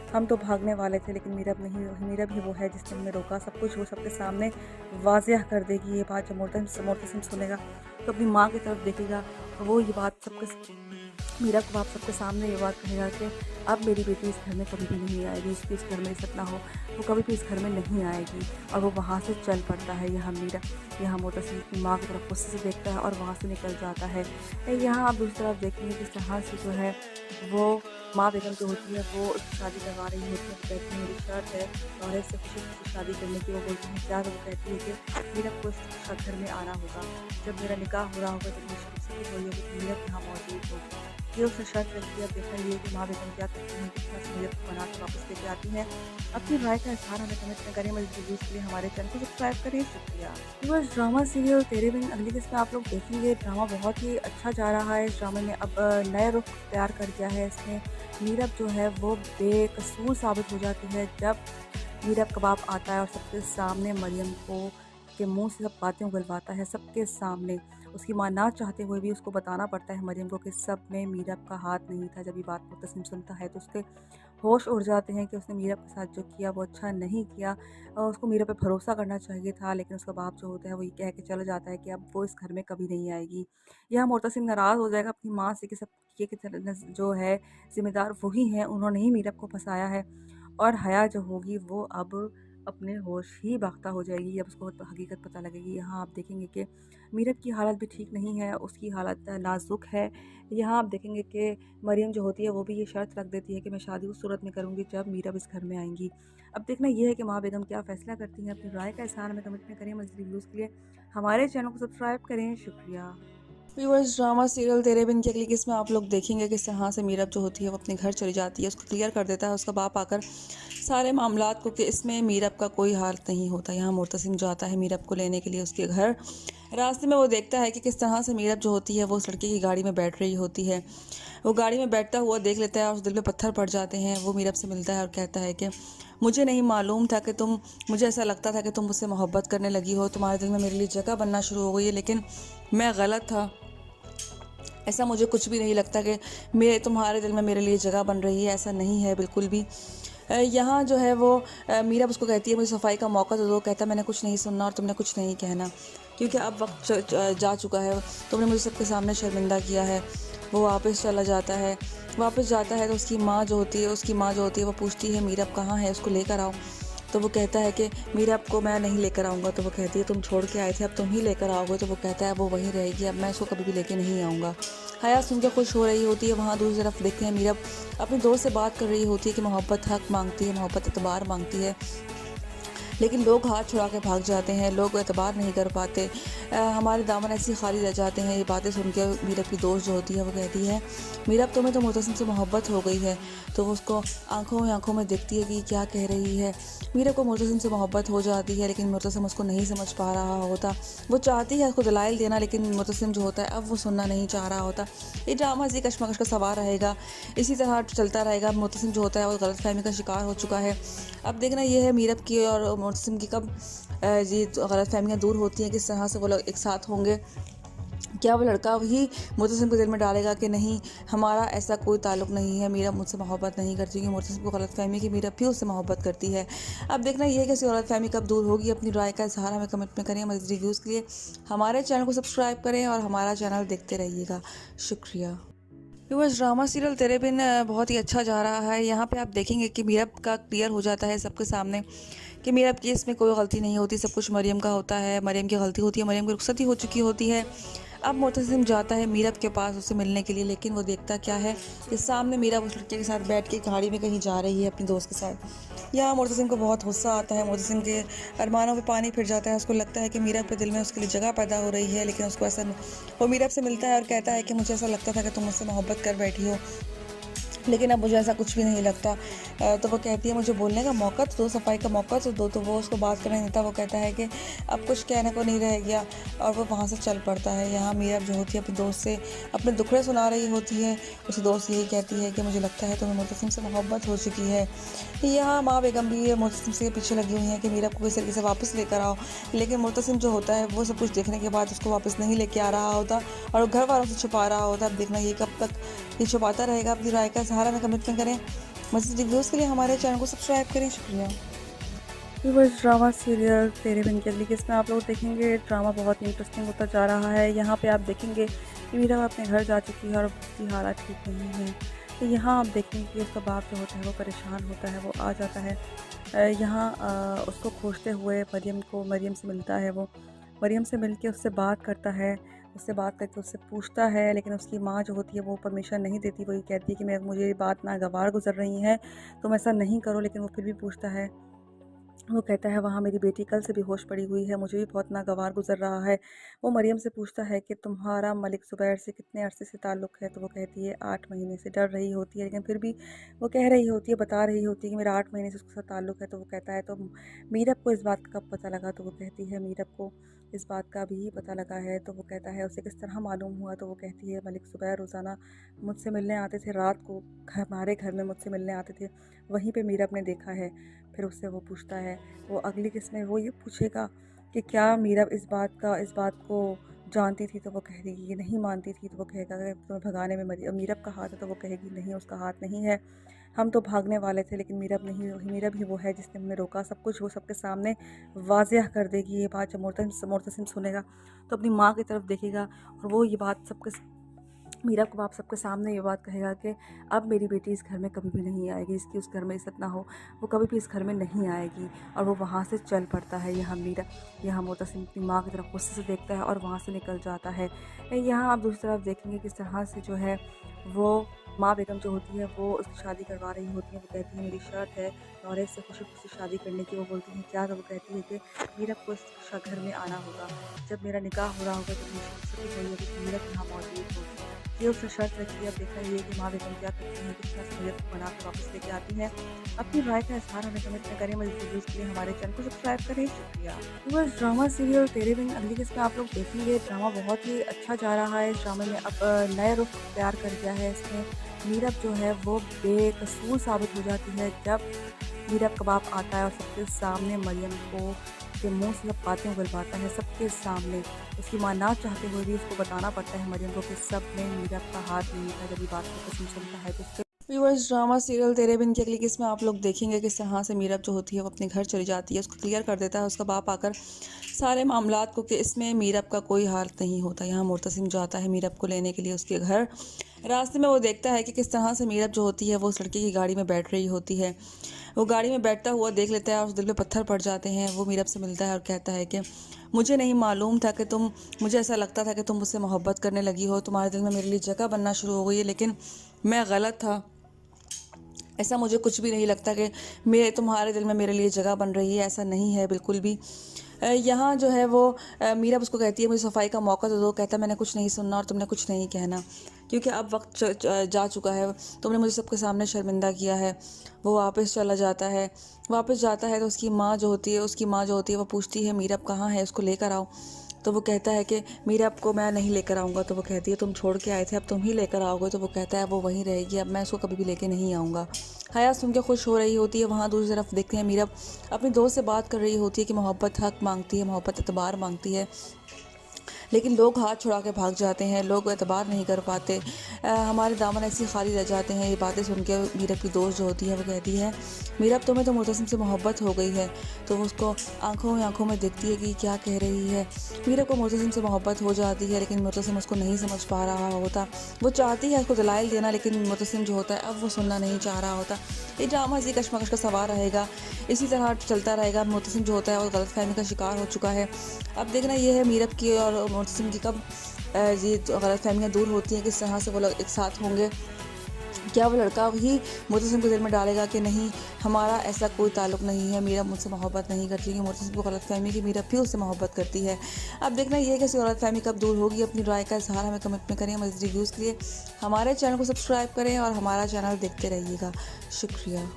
हम तो भागने वाले थे, लेकिन मीरब ही वो है जिसने हमें रोका। सब कुछ वो सबके सामने वाज़िह कर देगी। ये बात जब मुर्तसिम सुनेगा तो अपनी माँ की तरफ देखेगा, तो वो ये बात मीरब को बाप सबके सामने ये बात कहेगा कि अब मेरी बेटी इस घर में कभी भी नहीं आएगी, इसकी इस घर में इज्जत ना हो, वो कभी भी इस घर में नहीं आएगी। और वो वहाँ से चल पड़ता है। यहाँ मुर्तसिम की माँ की तरफ गुस्से से देखता है और वहाँ से निकल जाता है। यहाँ आप दूसरी तरफ देखेंगे किस तरह से जो है वो माँ बेगम जो होती है वो उसकी शादी करवा रही होती है। कहती है मेरी शर्त है और से खुशी शादी करने की। वो बोलती है क्या। तो वो कहती है कि मीरब को इस घर में आना होगा, जब मेरा निकाह हो रहा होगा, जब मेरी शादी हुई होगी तो मीरब यहाँ मौजूद होगी। ये उसने शर्त रखी है। अब देखा ये कि माँ बेगम क्या करती हैं, किस तरह से मीरब को बना के वापस लेके आती हैं। अपनी राय का इज़हार हमें कमेंट में करें। मज़ीद रिव्यूज़ के लिए हमारे चैनल को सब्सक्राइब करें। शुक्रिया। बस ड्रामा सीरियल तेरे बिन अगली किस्त में आप लोग देखेंगे। ड्रामा बहुत ही अच्छा जा रहा है। इस ड्रामे में अब नया रुख तैयार कर दिया है इसने। मीरब जो है वो बेकसूर साबित हो जाती है जब मीरब का बाप आता है और सबके सामने मरियम को के मुंह से सब बातें उगलवाता है। सबके सामने उसकी माँ ना चाहते हुए भी उसको बताना पड़ता है मरियम को कि सब में मीरब का हाथ नहीं था। जब ये बात मुर्तसिम सुनता है तो उसके होश उड़ जाते हैं कि उसने मीरब के साथ जो किया वो अच्छा नहीं किया, और उसको मीरब पे भरोसा करना चाहिए था। लेकिन उसका बाप जो होता है वो ये कह के चला जाता है कि अब वो इस घर में कभी नहीं आएगी। यह मुर्तसिम नाराज़ हो जाएगा अपनी माँ से कि सब ये जो है ज़िम्मेदार वही हैं, उन्होंने ही मीरब को फंसाया है। और हया जो होगी वो अब अपने होश ही बाख्ता हो जाएगी जब उसको हकीकत पता लगेगी। यहाँ आप देखेंगे कि मीरब की हालत भी ठीक नहीं है, उसकी हालत नाजुक है। यहाँ आप देखेंगे कि मरियम जो होती है वो भी ये शर्त रख देती है कि मैं शादी उस सूरत में करूँगी जब मीरब इस घर में आएंगी। अब देखना ये है कि माँ बेगम क्या फ़ैसला करती हैं। अपनी राय का इज़हार हमें कमेंट में करें। मज़ीद रिव्यूज़ के लिए हमारे चैनल को सब्सक्राइब करें। शुक्रिया। व्यूअर्स, ड्रामा सीरियल तेरे बिन की अगली किस्त में आप लोग देखेंगे किस तरह से मीरब जो होती है वो अपने घर चली जाती है, उसको क्लियर कर देता है उसका बाप आकर सारे मामलात को कि इसमें मीरब का कोई हाल नहीं होता। यहाँ मुर्तसिम जाता है मीरब को लेने के लिए उसके घर। रास्ते में वो देखता है कि किस तरह से मीरब जो होती है वो उस लड़के की गाड़ी में बैठ रही होती है। वो गाड़ी में बैठता हुआ देख लेता है और उस दिल पे पत्थर पड़ जाते हैं। वो मीरब से मिलता है और कहता है कि मुझे नहीं मालूम था कि मुझे ऐसा लगता था कि तुम मुझसे मोहब्बत करने लगी हो, तुम्हारे दिल में मेरे लिए जगह बनना शुरू हो गई है, लेकिन मैं गलत था। ऐसा मुझे कुछ भी नहीं लगता कि मेरे तुम्हारे दिल में मेरे लिए जगह बन रही है, ऐसा नहीं है बिल्कुल भी। यहाँ जो है वो मीरब उसको कहती है मुझे सफाई का मौका दे दो। कहता है मैंने कुछ नहीं सुनना और तुमने कुछ नहीं कहना, क्योंकि अब वक्त जा चुका है, तुमने मुझे सबके सामने शर्मिंदा किया है। वो वापस चला जाता है। वापस जाता है तो उसकी माँ जो होती है वो पूछती है मीरब कहाँ है, उसको लेकर आओ। तो वो कहता है कि मीरब को मैं नहीं लेकर आऊँगा। तो वो कहती है तुम छोड़ के आए थे, अब तुम ही लेकर आओगे। तो वो कहता है वो वहीं रहेगी, अब मैं इसको कभी भी लेके नहीं आऊँगा। हया सुन के खुश हो रही होती है। वहाँ दूसरी तरफ देखते हैं मीरब अपने दोस्त से बात कर रही होती है कि मोहब्बत हक मांगती है, मोहब्बत एतबार मांगती है, लेकिन लोग हाथ छुड़ा के भाग जाते हैं, लोग एतबार नहीं कर पाते। हमारे दामन ऐसे खाली रह जाते हैं। ये बातें सुन के मीरब की दोस्त जो होती है वो कहती है मीरब तुम्हें तो मुर्तसिम से मोहब्बत हो गई है। तो वो उसको आंखों में देखती है कि क्या कह रही है। मीरब को मुर्तसिम से मोहब्बत हो जाती है, लेकिन मुर्तसिम उसको नहीं समझ पा रहा होता। वो चाहती है उसको दलाइल देना, लेकिन मुर्तसिम जो होता है अब वो सुनना नहीं चाह रहा होता। ये ड्रामा इसी कशमकश का सवार रहेगा, इसी तरह चलता रहेगा। मुर्तसिम जो होता है वो गलतफहमी का शिकार हो चुका है। अब देखना ये है मीरब की और मुर्तसिम की कब ये गलतफहमियाँ दूर होती हैं, किस तरह से वो लोग एक साथ होंगे। क्या वो लड़का ही मुर्तसिम को दिल में डालेगा कि नहीं, हमारा ऐसा कोई ताल्लुक़ नहीं है, मीरब मुझसे मोहब्बत नहीं करती, क्योंकि मुर्तसिम को गलतफहमी कि मीरब भी उससे मोहब्बत करती है। अब देखना ये है कि गलतफहमी कब दूर होगी। अपनी राय का इज़हार हमें कमेंट में करें। मज़ीद रिव्यूज़ के लिए हमारे चैनल को सब्सक्राइब करें और हमारा चैनल देखते रहिएगा। शुक्रिया। व्यूअर्स, ड्रामा सीरियल तेरे बिन बहुत ही अच्छा जा रहा है। यहाँ पे आप देखेंगे कि मीरब का क्लियर हो जाता है सबके सामने कि मीरब की इसमें कोई गलती नहीं होती, सब कुछ मरियम का होता है, मरियम की गलती होती है, मरियम की रुखसती हो चुकी होती है। अब मुर्तसिम जाता है मीरब के पास उससे मिलने के लिए, लेकिन वो देखता क्या है कि सामने मीरब उस लड़के के साथ बैठ के गाड़ी में कहीं जा रही है अपनी दोस्त के साथ। यहाँ मुर्तसिम को बहुत गुस्सा आता है। मुर्तसिम के अरमानों पे पानी फिर जाता है। उसको लगता है कि मीरब के दिल में उसके लिए जगह पैदा हो रही है, लेकिन उसको ऐसा वो मीरब से मिलता है और कहता है कि मुझे ऐसा लगता था कि तुम मुझसे मोहब्बत कर बैठी हो, लेकिन अब मुझे ऐसा कुछ भी नहीं लगता। तो वो कहती है मुझे बोलने का मौका तो दो, सफाई का मौका तो दो। तो वो उसको बात करने देता। वो कहता है कि अब कुछ कहने को नहीं रह गया और वो वहाँ से चल पड़ता है। यहाँ मीरब जो होती है अपनी दोस्त से अपने दुखड़े सुना रही होती है। उसकी दोस्त यही कहती है कि मुझे लगता है तुम्हें मुर्तसिम से मोहब्बत हो चुकी है। यहाँ माँ बेगम भी मुर्तसिम से पीछे लगी हुई है कि मीरब को किस तरीके से वापस लेकर आओ, लेकिन मुर्तसिम जो होता है वो सब कुछ देखने के बाद उसको वापस नहीं लेके आ रहा होता और घर वालों से छुपा रहा होता। अब देखना ये कब तक ये छुपाता रहेगा। अपनी राय का सहारा में कमेंट करें। मज़ीद रिव्यूज़ के लिए हमारे चैनल को सब्सक्राइब करें। शुक्रिया। व्यूअर्स, ड्रामा सीरियल तेरे बिन की अगली किस्त में आप लोग देखेंगे ड्रामा बहुत इंटरेस्टिंग होता जा रहा है। यहाँ पे आप देखेंगे कि मीरा अपने घर जा चुकी है और उसकी हालत ठीक नहीं है। तो यहाँ आप देखेंगे कि उसका बाप जो होता है वो परेशान होता है, वो आ जाता है यहाँ उसको खोजते हुए मरियम से मिलता है। वो मरियम से मिल के उससे बात करता है, उससे बात करके उससे पूछता है, लेकिन उसकी माँ जो होती है वो परमिशन नहीं देती। वो ये कहती है कि मुझे ये बात नागवार गुजर रही है, तुम ऐसा नहीं करो, लेकिन वो फिर भी पूछता है। वो कहता है वहाँ मेरी बेटी कल से बेहोश पड़ी हुई है, मुझे भी बहुत नागवार गुजर रहा है। वो मरियम से पूछता है कि तुम्हारा मलिक ज़ुबैर से कितने अरसे से ताल्लुक़ है। तो वो कहती है 8 महीने से। डर रही होती है, लेकिन फिर भी वो कह रही होती है, बता रही होती है कि मेरा 8 महीने से उसके साथ ताल्लुक़ है। तो वो कहता है तो मीरब को इस बात का कब पता लगा। तो वो कहती है मीरब को इस बात का भी पता लगा है। तो वो कहता है उसे किस तरह मालूम हुआ। तो वो कहती है मलिक ज़ुबैर रोज़ाना मुझसे मिलने आते थे, रात को हमारे घर में मुझसे मिलने आते थे, वहीं पे मीरब ने देखा है। फिर उससे वो पूछता है, वो अगली किस्त में वो ये पूछेगा कि क्या मीरब इस बात को जानती थी। तो वो कहेगी ये नहीं मानती थी। तो वो कहेगा कि तुम्हें भगाने में मीरब का हाथ है। तो वो कहेगी नहीं, उसका हाथ नहीं है, हम तो भागने वाले थे, लेकिन मीरब ही वो है जिसने हमें रोका। सब कुछ वो सबके सामने वाज़िह कर देगी। ये बात जब मुर्तसिम सुनेगा तो अपनी माँ की तरफ देखेगा और वो ये बात मीरब कबाब सबके सामने ये बात कहेगा कि अब मेरी बेटी इस घर में कभी भी नहीं आएगी, इसकी उस घर में इज़्ज़त ना हो, वो कभी भी इस घर में नहीं आएगी। और वो वहाँ से चल पड़ता है। यहाँ मोहतसिम अपनी माँ की तरफ गुस्से से देखता है और वहाँ से निकल जाता है। यहाँ आप दूसरी तरफ देखेंगे किस तरह से जो है वो माँ बेगम जो होती है वो उसकी शादी करवा रही होती है। वो कहती है मेरी शर्त है नौरेज से खुशी खुशी शादी करने की। वो बोलती है क्या? तो वो कहती है कि मीरब को इस घर में आना होगा, जब मेरा निकाह हो रहा होगा तो मुझे चाहिए कि मीरब यहाँ मौजूद हो। ये उसने शर्त रखी है। अब देखा ये कि माँ बेगम क्या करती हैं, किस तरह से मीरब को बना कर वापस लेके आती हैं। अपनी राय का इज़हार हमें कमेंट में करें। मज़ीद वीडियोज़ के लिए हमारे चैनल को सब्सक्राइब करें। शुक्रिया। बस ड्रामा सीरियल तेरे बिन अगली किस्त में आप लोग देखेंगे। ड्रामा बहुत ही अच्छा जा रहा है। इस ड्रामे में अब नया रुख तैयार कर दिया है। इसमें मीरब जो है वो बेकसूर साबित हो जाती है जब मीरब कबाब आता है और सबके सामने मरियम को के मुंह से सब बातें उगलवाता है। सबके सामने उसकी माँ ना चाहते हुए भी उसको बताना पड़ता है मरियम को कि सब में मीरब का हाथ नहीं था। जब ये बात को कसम सुनता है तो उसके व्यूअर्स, ड्रामा सीरियल तेरे बिन की अगली किस्त में आप लोग देखेंगे किस तरह से मीरब जो होती है वो अपने घर चली जाती है। उसको क्लियर कर देता है उसका बाप आकर सारे मामलात को कि इसमें मीरब का कोई हाल नहीं होता। यहाँ मुर्तसिम जाता है मीरब को लेने के लिए उसके घर। रास्ते में वो देखता है कि किस तरह से मीरब जो होती है वो उस लड़के की गाड़ी में बैठ रही होती है। वो गाड़ी में बैठता हुआ देख लेता है और उस दिल पे पत्थर पड़ जाते हैं। वो मीरब से मिलता है और कहता है कि मुझे नहीं मालूम था कि मुझे ऐसा लगता था कि तुम मुझसे मोहब्बत करने लगी हो, तुम्हारे दिल में मेरे लिए जगह बनना शुरू हो गई है, लेकिन मैं गलत था। ऐसा मुझे कुछ भी नहीं लगता कि तुम्हारे दिल में मेरे लिए जगह बन रही है। ऐसा नहीं है बिल्कुल भी। यहाँ जो है वो मीरब उसको कहती है मुझे सफाई का मौका दे दो। कहता है मैंने कुछ नहीं सुनना और तुमने कुछ नहीं कहना, क्योंकि अब वक्त जा चुका है। तुमने मुझे सबके सामने शर्मिंदा किया है। वो वापस चला जाता है। वापस जाता है तो उसकी माँ जो होती है वो पूछती है मीरब कहाँ है, उसको लेकर आओ। तो वो कहता है कि मीरब को मैं नहीं लेकर आऊँगा। तो वो कहती है तुम छोड़ के आए थे, अब तुम ही लेकर आओगे। तो वो कहता है वो वहीं रहेगी, अब मैं उसको कभी भी लेके नहीं आऊँगा। हया सुन के खुश हो रही होती है। वहाँ दूसरी तरफ देखते हैं मीरब अपनी दोस्त से बात कर रही होती है कि मोहब्बत हक मांगती है, मोहब्बत एतबार मांगती है, लेकिन लोग हाथ छुड़ा के भाग जाते हैं, लोग एतबार नहीं कर पाते। हमारे दामन ऐसे खाली रह जाते हैं। ये बातें सुन के मीरब की दोस्त जो होती है वो कहती है मीरब तुम्हें तो मुर्तसिम से मोहब्बत हो गई है। तो वो उसको आंखों में देखती है कि क्या कह रही है। मीरब को मुर्तसिम से मोहब्बत हो जाती है, लेकिन मुर्तसिम उसको नहीं समझ पा रहा होता। वो चाहती है उसको दलाइल देना, लेकिन मुर्तसिम जो होता है अब वो सुनना नहीं चाह रहा होता। ये ड्रामा इसी कशमकश का सवार रहेगा, इसी तरह चलता रहेगा। मुर्तसिम जो होता है वो गलतफहमी का शिकार हो चुका है। अब देखना ये है मीरब की और मुर्तसिम की कब ये गलतफहमियाँ दूर होती हैं, किस तरह से वो लोग एक साथ होंगे। क्या वो लड़का ही मुर्तसिम को दिल में डालेगा कि नहीं हमारा ऐसा कोई ताल्लुक़ नहीं है, मीरब मुझसे मोहब्बत नहीं करती, कि मुर्तसिम को गलतफहमी कि मीरब भी उससे मोहब्बत करती है। अब देखना ये है कि इसकी गलतफहमी कब दूर होगी। अपनी राय का इज़हार हमें कमेंट में करें। मज़ीद रिव्यूज़ के लिए हमारे चैनल को सब्सक्राइब करें और हमारा चैनल देखते रहिएगा। शुक्रिया।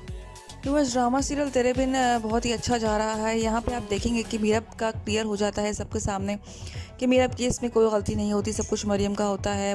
व्यूअर्स, ड्रामा सीरियल तेरे बिन बहुत ही अच्छा जा रहा है। यहाँ पे आप देखेंगे कि मीरब का क्लियर हो जाता है सबके सामने कि मीरब की इसमें कोई गलती नहीं होती, सब कुछ मरियम का होता है।